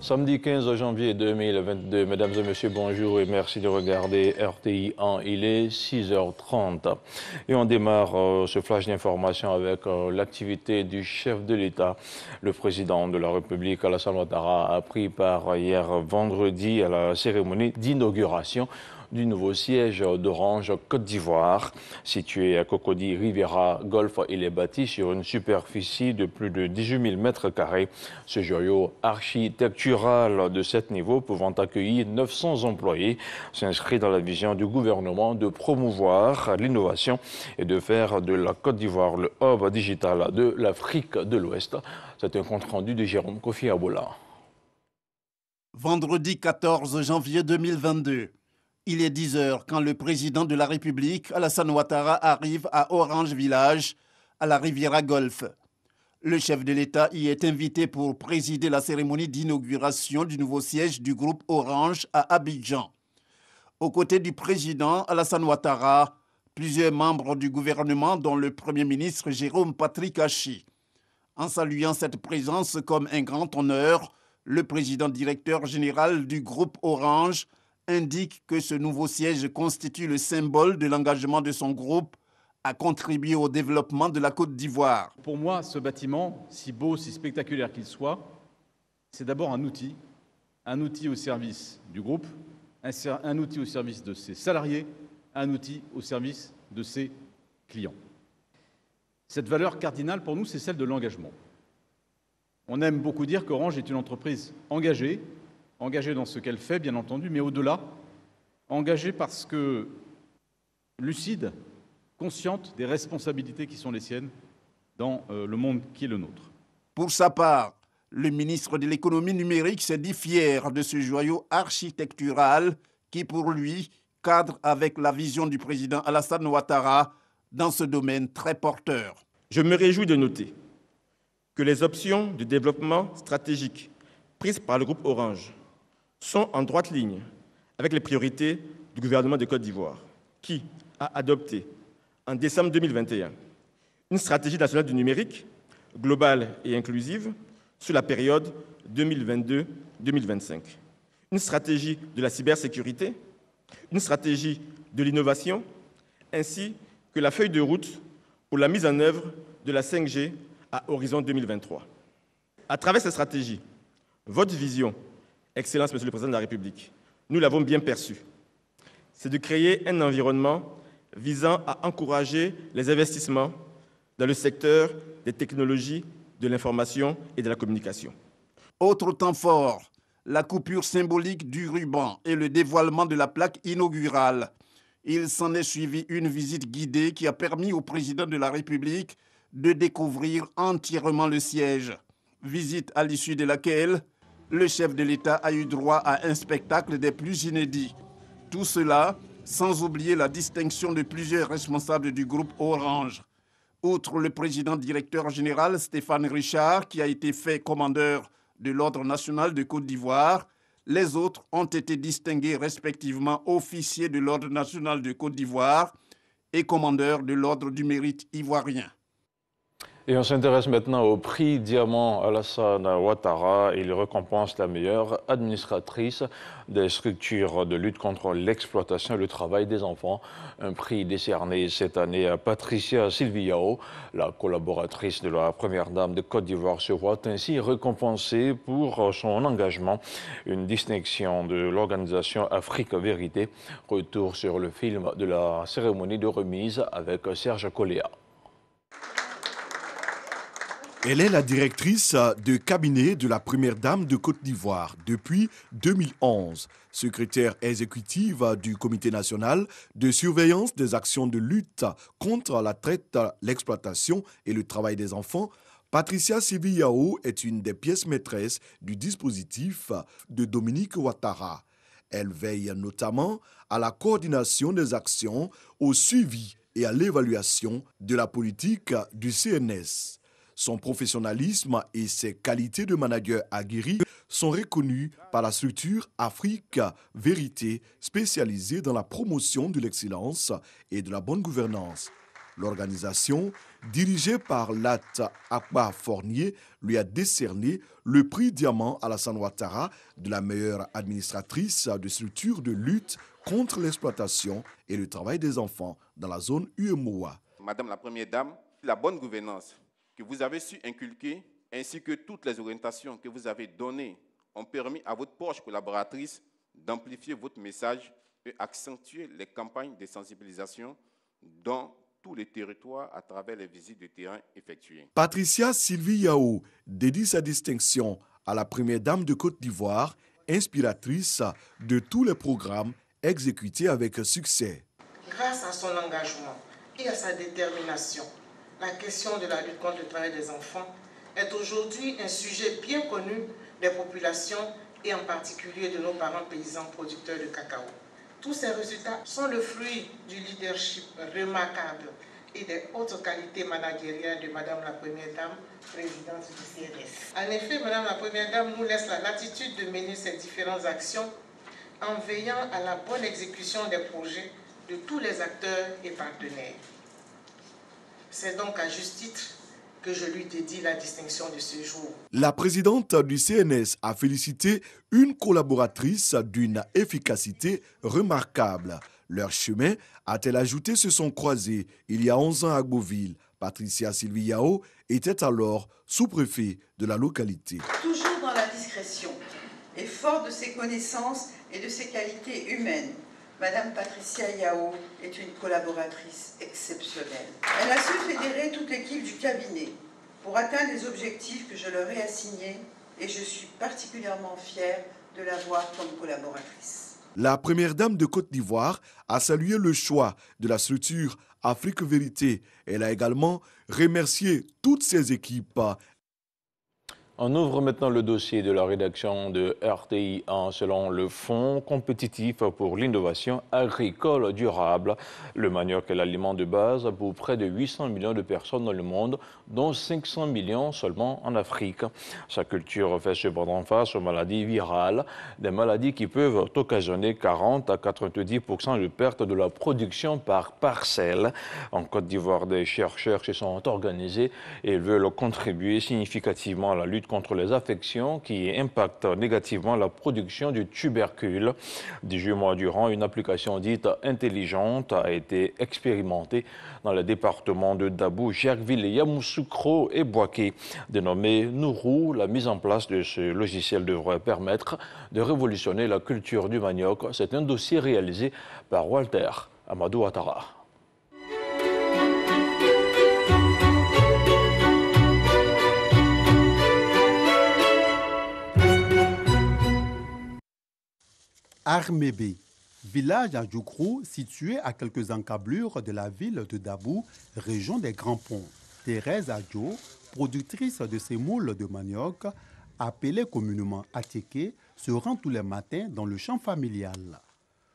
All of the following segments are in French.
Samedi 15 janvier 2022, mesdames et messieurs, bonjour et merci de regarder RTI 1. Il est 6h30 et on démarre ce flash d'information avec l'activité du chef de l'État. Le président de la République, Alassane Ouattara, a pris part hier vendredi à la cérémonie d'inauguration du nouveau siège d'Orange Côte d'Ivoire. Situé à Cocody Riviera Golf, il est bâti sur une superficie de plus de 18 000 mètres carrés. Ce joyau architectural de 7 niveaux pouvant accueillir 900 employés s'inscrit dans la vision du gouvernement de promouvoir l'innovation et de faire de la Côte d'Ivoire le hub digital de l'Afrique de l'Ouest. C'est un compte-rendu de Jérôme Kofi Aboula. Vendredi 14 janvier 2022. Il est 10 heures quand le président de la République, Alassane Ouattara, arrive à Orange Village, à la Riviera Golf. Le chef de l'État y est invité pour présider la cérémonie d'inauguration du nouveau siège du groupe Orange à Abidjan. Aux côtés du président Alassane Ouattara, plusieurs membres du gouvernement, dont le Premier ministre Jérôme Patrick Hachi. En saluant cette présence comme un grand honneur, le président directeur général du groupe Orange indique que ce nouveau siège constitue le symbole de l'engagement de son groupe à contribuer au développement de la Côte d'Ivoire. Pour moi, ce bâtiment, si beau, si spectaculaire qu'il soit, c'est d'abord un outil au service du groupe, un outil au service de ses salariés, un outil au service de ses clients. Cette valeur cardinale pour nous, c'est celle de l'engagement. On aime beaucoup dire qu'Orange est une entreprise engagée dans ce qu'elle fait, bien entendu, mais au-delà, engagée parce que lucide, consciente des responsabilités qui sont les siennes dans le monde qui est le nôtre. Pour sa part, le ministre de l'économie numérique s'est dit fier de ce joyau architectural qui, pour lui, cadre avec la vision du président Alassane Ouattara dans ce domaine très porteur. Je me réjouis de noter que les options de développement stratégique prises par le groupe Orange sont en droite ligne avec les priorités du gouvernement de Côte d'Ivoire, qui a adopté en décembre 2021 une stratégie nationale du numérique globale et inclusive sur la période 2022-2025, une stratégie de la cybersécurité, une stratégie de l'innovation, ainsi que la feuille de route pour la mise en œuvre de la 5G à horizon 2023. À travers cette stratégie, votre vision, Excellence, Monsieur le Président de la République, nous l'avons bien perçue. C'est de créer un environnement visant à encourager les investissements dans le secteur des technologies de l'information et de la communication. Autre temps fort, la coupure symbolique du ruban et le dévoilement de la plaque inaugurale. Il s'en est suivi une visite guidée qui a permis au président de la République de découvrir entièrement le siège. Visite à l'issue de laquelle le chef de l'État a eu droit à un spectacle des plus inédits. Tout cela sans oublier la distinction de plusieurs responsables du groupe Orange. Outre le président directeur général Stéphane Richard, qui a été fait commandeur de l'Ordre national de Côte d'Ivoire, les autres ont été distingués respectivement officiers de l'Ordre national de Côte d'Ivoire et commandeur de l'Ordre du mérite ivoirien. Et on s'intéresse maintenant au prix Diamant Alassane Ouattara. Il récompense la meilleure administratrice des structures de lutte contre l'exploitation et le travail des enfants. Un prix décerné cette année à Patricia Silviao, la collaboratrice de la première dame de Côte d'Ivoire, se voit ainsi récompensée pour son engagement. Une distinction de l'organisation Afrique Vérité. Retour sur le film de la cérémonie de remise avec Serge Coléa. Elle est la directrice de cabinet de la première dame de Côte d'Ivoire depuis 2011, secrétaire exécutive du Comité national de surveillance des actions de lutte contre la traite, l'exploitation et le travail des enfants. Patricia Silviao est une des pièces maîtresses du dispositif de Dominique Ouattara. Elle veille notamment à la coordination des actions, au suivi et à l'évaluation de la politique du CNS. Son professionnalisme et ses qualités de manager aguerri sont reconnus par la structure Afrique Vérité, spécialisée dans la promotion de l'excellence et de la bonne gouvernance. L'organisation, dirigée par Lat Akba Fournier, lui a décerné le prix Diamant Alassane Ouattara de la meilleure administratrice de structure de lutte contre l'exploitation et le travail des enfants dans la zone UEMOA. Madame la Première Dame, la bonne gouvernance que vous avez su inculquer ainsi que toutes les orientations que vous avez données ont permis à votre proche collaboratrice d'amplifier votre message et accentuer les campagnes de sensibilisation dans tous les territoires à travers les visites de terrain effectuées. Patricia Sylvie Yao dédie sa distinction à la Première Dame de Côte d'Ivoire, inspiratrice de tous les programmes exécutés avec succès. Grâce à son engagement et à sa détermination, la question de la lutte contre le travail des enfants est aujourd'hui un sujet bien connu des populations et en particulier de nos parents paysans producteurs de cacao. Tous ces résultats sont le fruit du leadership remarquable et des hautes qualités managériales de Madame la Première Dame, présidente du CNS. En effet, Madame la Première Dame nous laisse la latitude de mener ces différentes actions en veillant à la bonne exécution des projets de tous les acteurs et partenaires. C'est donc à juste titre que je lui dédie la distinction de ce jour. La présidente du CNS a félicité une collaboratrice d'une efficacité remarquable. Leurs chemins, a-t-elle ajouté, se sont croisés il y a 11 ans à Beauville. Patricia Sylvie Yao était alors sous-préfet de la localité. Toujours dans la discrétion et fort de ses connaissances et de ses qualités humaines, Madame Patricia Yao est une collaboratrice exceptionnelle. Elle a su fédérer toute l'équipe du cabinet pour atteindre les objectifs que je leur ai assignés et je suis particulièrement fière de l'avoir comme collaboratrice. La Première Dame de Côte d'Ivoire a salué le choix de la structure Afrique Vérité. Elle a également remercié toutes ses équipes. On ouvre maintenant le dossier de la rédaction de RTI 1 selon le Fonds compétitif pour l'innovation agricole durable. Le manioc est l'aliment de base pour près de 800 millions de personnes dans le monde, dont 500 millions seulement en Afrique. Sa culture fait cependant face aux maladies virales, des maladies qui peuvent occasionner 40 à 90% de perte de la production par parcelle. En Côte d'Ivoire, des chercheurs se sont organisés et veulent contribuer significativement à la lutte contre les affections qui impactent négativement la production du tubercule. 18 mois durant, une application dite intelligente a été expérimentée dans les départements de Dabou, Gerville, Yamoussoukro et Boaké. Dénommée Nourou, la mise en place de ce logiciel devrait permettre de révolutionner la culture du manioc. C'est un dossier réalisé par Walter Amadou Ouattara. Armébé, village à Djoukrou situé à quelques encablures de la ville de Dabou, région des Grands Ponts. Thérèse Adjo, productrice de sémoules de manioc, appelée communément Ateke, se rend tous les matins dans le champ familial.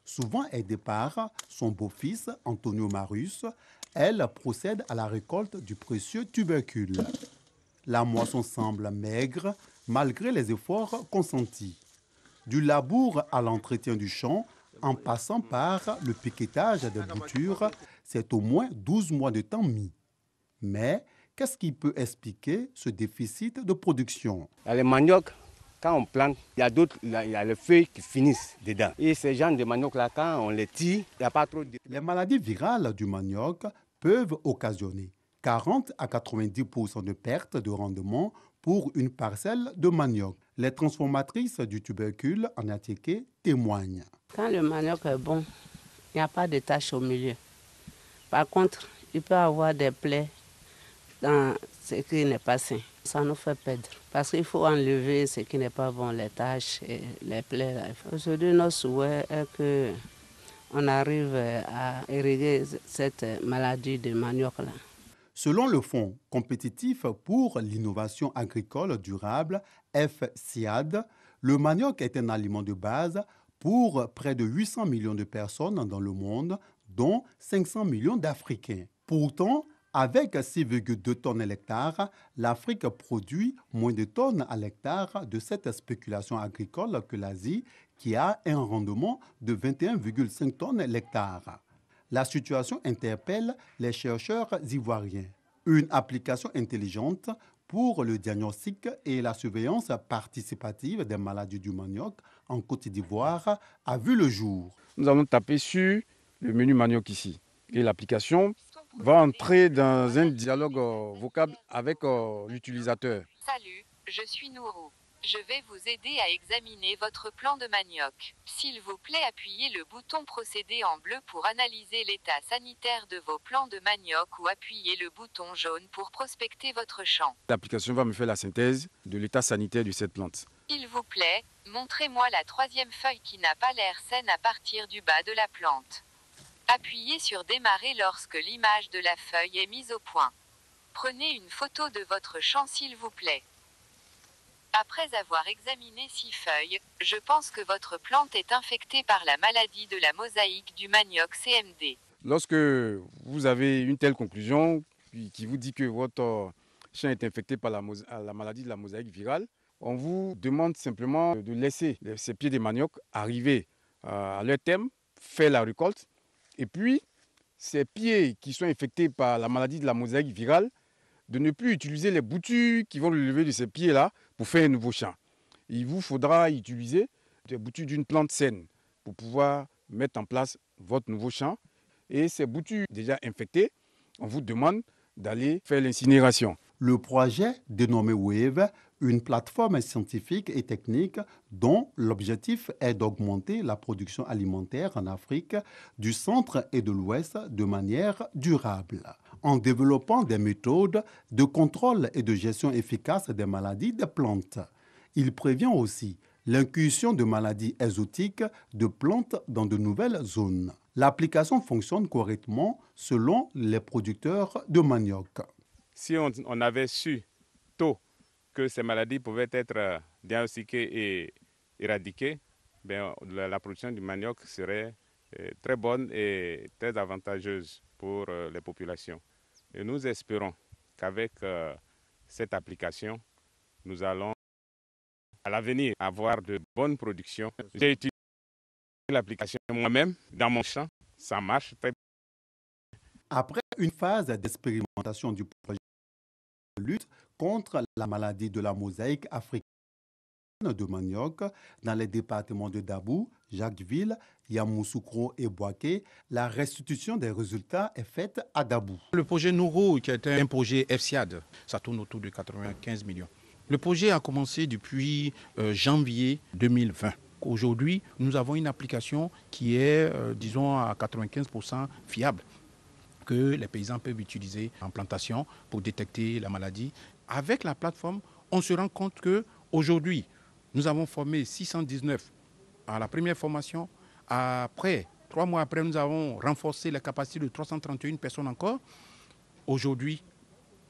Souvent aidée par son beau-fils Antonio Marius, elle procède à la récolte du précieux tubercule. La moisson semble maigre malgré les efforts consentis. Du labour à l'entretien du champ, en passant par le piquetage des boutures, c'est au moins 12 mois de temps mis. Mais qu'est-ce qui peut expliquer ce déficit de production? Les manioc, quand on plante, il y a les feuilles qui finissent dedans. Et ces gens de manioc-là, quand on les tire, il n'y a pas trop de... Les maladies virales du manioc peuvent occasionner 40 à 90% de perte de rendement pour une parcelle de manioc. Les transformatrices du tubercule en Ateke témoignent. Quand le manioc est bon, il n'y a pas de taches au milieu. Par contre, il peut y avoir des plaies dans ce qui n'est pas sain. Ça nous fait perdre. Parce qu'il faut enlever ce qui n'est pas bon, les taches et les plaies. Aujourd'hui, notre souhait est qu'on arrive à éradiquer cette maladie de manioc-là. Selon le Fonds compétitif pour l'innovation agricole durable, FCIAD, le manioc est un aliment de base pour près de 800 millions de personnes dans le monde, dont 500 millions d'Africains. Pourtant, avec 6,2 tonnes à l'hectare, l'Afrique produit moins de tonnes à l'hectare de cette spéculation agricole que l'Asie, qui a un rendement de 21,5 tonnes à l'hectare. La situation interpelle les chercheurs ivoiriens. Une application intelligente pour le diagnostic et la surveillance participative des maladies du manioc en Côte d'Ivoire a vu le jour. Nous allons taper sur le menu manioc ici. Et l'application va entrer dans un dialogue vocal avec l'utilisateur. Salut, je suis Nourou. Je vais vous aider à examiner votre plan de manioc. S'il vous plaît, appuyez le bouton procéder en bleu pour analyser l'état sanitaire de vos plants de manioc ou appuyez le bouton jaune pour prospecter votre champ. L'application va me faire la synthèse de l'état sanitaire de cette plante. S'il vous plaît, montrez-moi la troisième feuille qui n'a pas l'air saine à partir du bas de la plante. Appuyez sur démarrer lorsque l'image de la feuille est mise au point. Prenez une photo de votre champ s'il vous plaît. Après avoir examiné 6 feuilles, je pense que votre plante est infectée par la maladie de la mosaïque du manioc CMD. Lorsque vous avez une telle conclusion qui vous dit que votre champ est infecté par la maladie de la mosaïque virale, on vous demande simplement de laisser ces pieds de manioc arriver à leur terme, faire la récolte, et puis ces pieds qui sont infectés par la maladie de la mosaïque virale, de ne plus utiliser les boutures qui vont le lever de ces pieds-là pour faire un nouveau champ. Il vous faudra utiliser des boutures d'une plante saine pour pouvoir mettre en place votre nouveau champ. Et ces boutures déjà infectées, on vous demande d'aller faire l'incinération. Le projet dénommé WAVE, une plateforme scientifique et technique dont l'objectif est d'augmenter la production alimentaire en Afrique, du centre et de l'ouest de manière durable, en développant des méthodes de contrôle et de gestion efficace des maladies des plantes. Il prévient aussi l'incursion de maladies exotiques de plantes dans de nouvelles zones. L'application fonctionne correctement selon les producteurs de manioc. Si on avait su tôt que ces maladies pouvaient être diagnostiquées et éradiquées, la production du manioc serait très bonne et très avantageuse pour les populations. Et nous espérons qu'avec cette application, nous allons à l'avenir avoir de bonnes productions. J'ai utilisé l'application moi-même dans mon champ, ça marche très bien. Après une phase d'expérimentation du projet de lutte contre la maladie de la mosaïque africaine de manioc dans les départements de Dabou, Jacquesville, Yamoussoukro et Boaké, la restitution des résultats est faite à Dabou. Le projet Nourou, qui est un projet FCIAD, ça tourne autour de 95 millions. Le projet a commencé depuis janvier 2020. Aujourd'hui, nous avons une application qui est, disons, à 95% fiable, que les paysans peuvent utiliser en plantation pour détecter la maladie. Avec la plateforme, on se rend compte qu'aujourd'hui, nous avons formé 619 à la première formation. Après, 3 mois après, nous avons renforcé la capacité de 331 personnes encore. Aujourd'hui,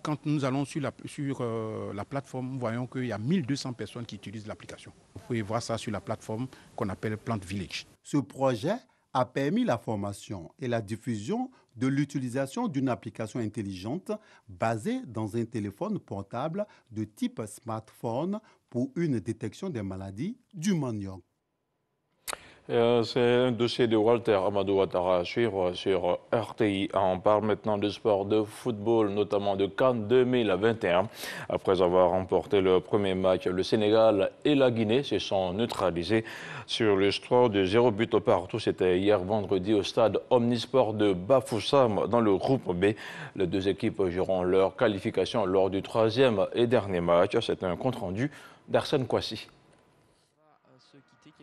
quand nous allons sur la plateforme, nous voyons qu'il y a 1200 personnes qui utilisent l'application. Vous pouvez voir ça sur la plateforme qu'on appelle Plant Village. Ce projet a permis la formation et la diffusion de l'utilisation d'une application intelligente basée dans un téléphone portable de type smartphone pour une détection des maladies du manioc. C'est un dossier de Walter Amadou Ouattara à suivre sur RTI. On parle maintenant de sport, de football, notamment de CAN 2021. Après avoir remporté le premier match, le Sénégal et la Guinée se sont neutralisés sur le score de 0 but partout. C'était hier vendredi au stade Omnisport de Bafoussam dans le groupe B. Les deux équipes joueront leur qualification lors du troisième et dernier match. C'est un compte-rendu d'Arsène Kouassi.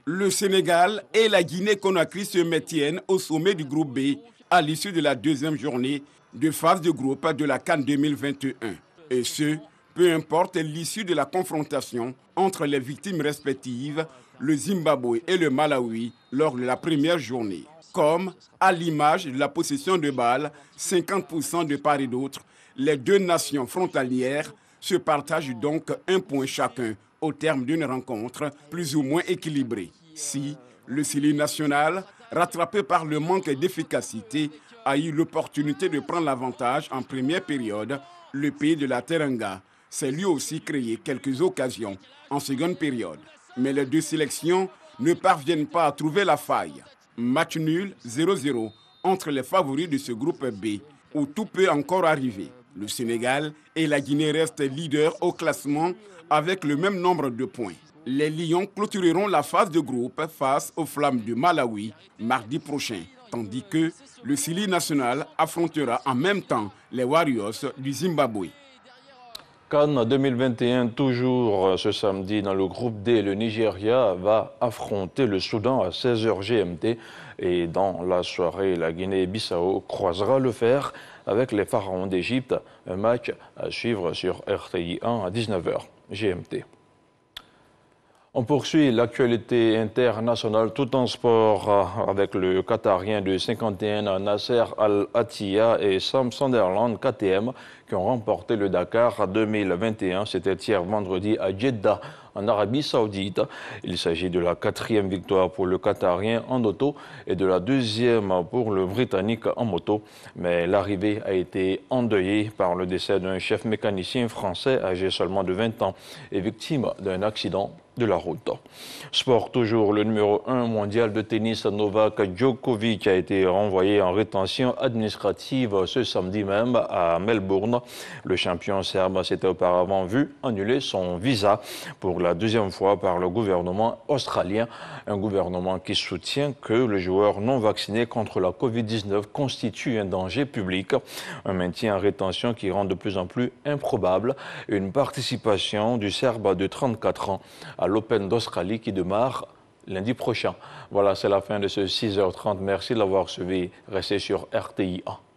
Le Sénégal et la Guinée-Conakry se maintiennent au sommet du groupe B à l'issue de la deuxième journée de phase de groupe de la CAN 2021. Et ce, peu importe l'issue de la confrontation entre les victimes respectives, le Zimbabwe et le Malawi, lors de la première journée. Comme, à l'image de la possession de balles, 50% de part et d'autre, les deux nations frontalières se partagent donc un point chacun au terme d'une rencontre plus ou moins équilibrée. Si le Sili national, rattrapé par le manque d'efficacité, a eu l'opportunité de prendre l'avantage en première période, le pays de la Teranga s'est lui aussi créé quelques occasions en seconde période. Mais les deux sélections ne parviennent pas à trouver la faille. Match nul 0-0 entre les favoris de ce groupe B, où tout peut encore arriver. Le Sénégal et la Guinée restent leaders au classement avec le même nombre de points. Les Lions clôtureront la phase de groupe face aux Flammes de Malawi mardi prochain, tandis que le Sili national affrontera en même temps les Warriors du Zimbabwe. CAN 2021, toujours ce samedi dans le groupe D, le Nigeria va affronter le Soudan à 16h GMT et dans la soirée, la Guinée-Bissau croisera le fer avec les Pharaons d'Égypte, un match à suivre sur RTI 1 à 19h GMT. On poursuit l'actualité internationale tout en sport avec le Qatarien de 51 Nasser Al-Attiyah et Sam Sunderland KTM qui ont remporté le Dakar 2021. C'était hier vendredi à Jeddah en Arabie Saoudite. Il s'agit de la 4e victoire pour le Qatarien en auto et de la 2e pour le Britannique en moto. Mais l'arrivée a été endeuillée par le décès d'un chef mécanicien français âgé seulement de 20 ans et victime d'un accident de la route. Sport toujours, le numéro 1 mondial de tennis Novak Djokovic a été renvoyé en rétention administrative ce samedi même à Melbourne. Le champion serbe s'était auparavant vu annuler son visa pour la 2e fois par le gouvernement australien, un gouvernement qui soutient que le joueur non vacciné contre la Covid-19 constitue un danger public, un maintien en rétention qui rend de plus en plus improbable une participation du Serbe de 34 ans à l'Open d'Australie qui démarre lundi prochain. Voilà, c'est la fin de ce 6h30. Merci de l'avoir suivi. Restez sur RTI 1.